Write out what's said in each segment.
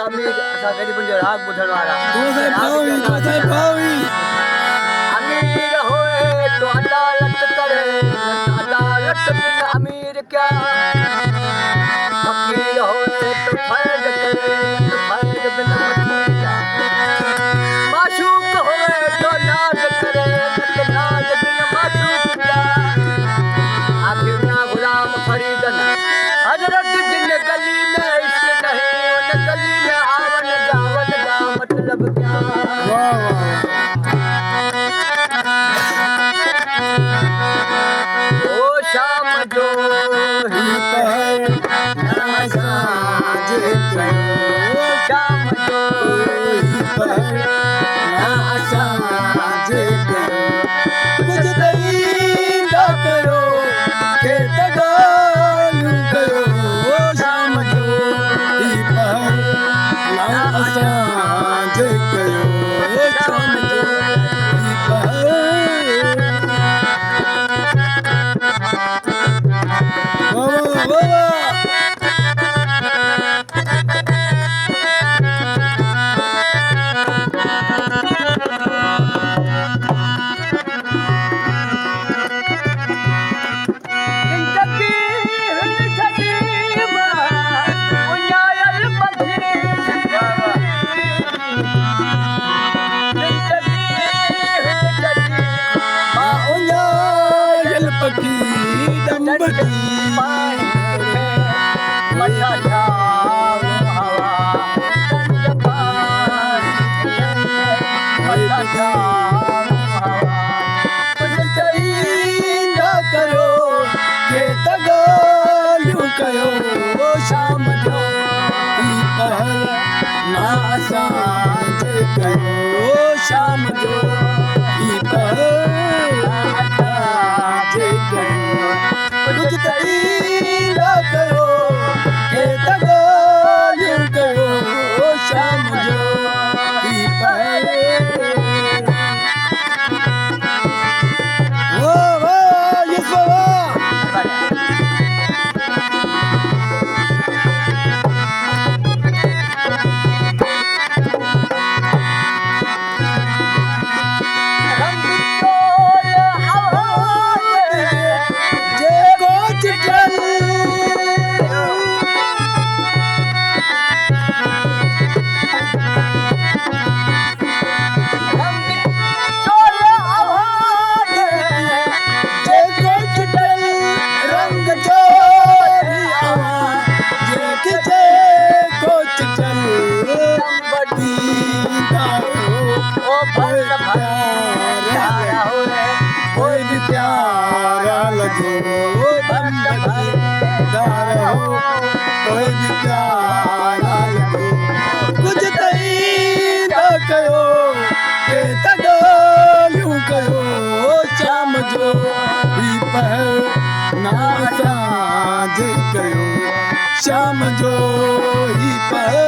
आम्ही असा कधी पण राग बुधळवारा अमीर होए तो अदालत करे अदालत बिन अमीर क्या फकीर होए तो फर्ज करे फर्ज बिन फकीर क्या माशूक होए तो नाज करे नाज बिन माशूक क्या आखिर ना गुलाम फरीदन हजरत जिन गली में इश्क नहीं उन गली में आवन का मतलब क्या ओ शाम जो ही पहर ना साज करो शाम जो ही पहर ना साज करो कुछ नहीं ना करो के तगालू करो ओ शाम जो ही पहर ना साज करो शाम जो ही पहर शाम जो ही पहर ना साज करो शाम जो ही पहर ना साज करो कुछ तई ना करो के तगालू करो शाम जो ही पहर कोई भी प्यारा लगो कोई भी प्यारा लगो कुछ तई ना करो के तगालू करो शाम जो ही पहर ना साज करो शाम जो ही पहर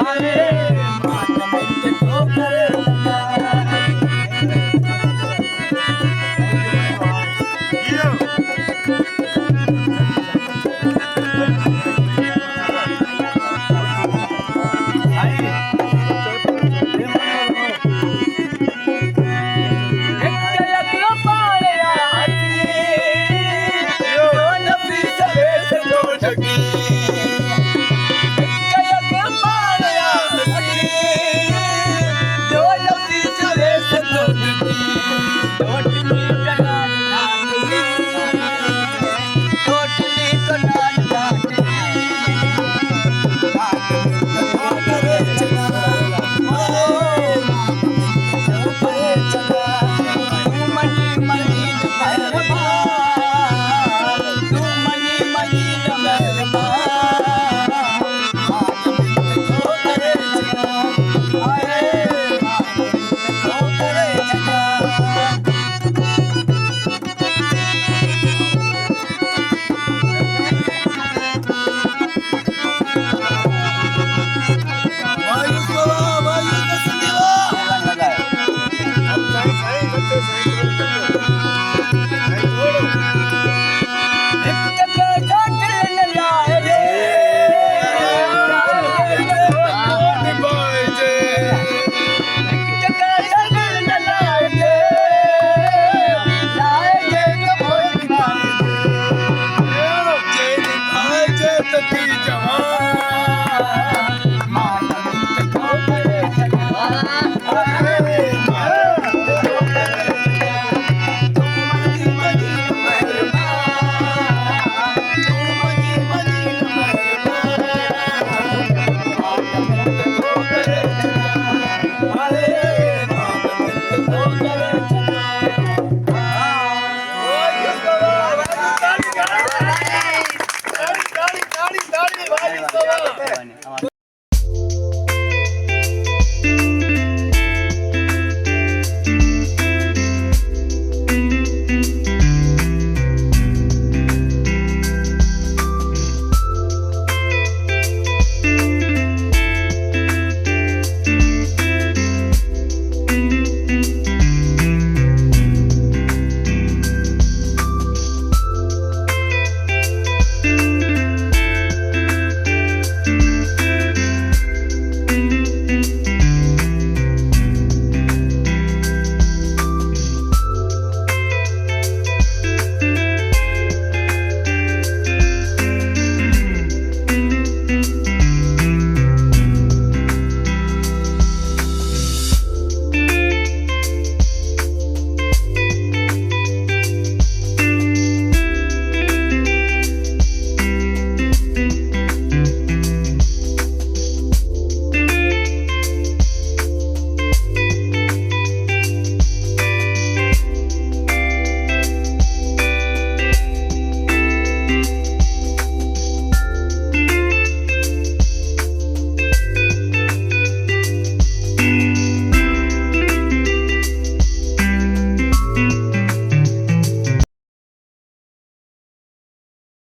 Hare छोड़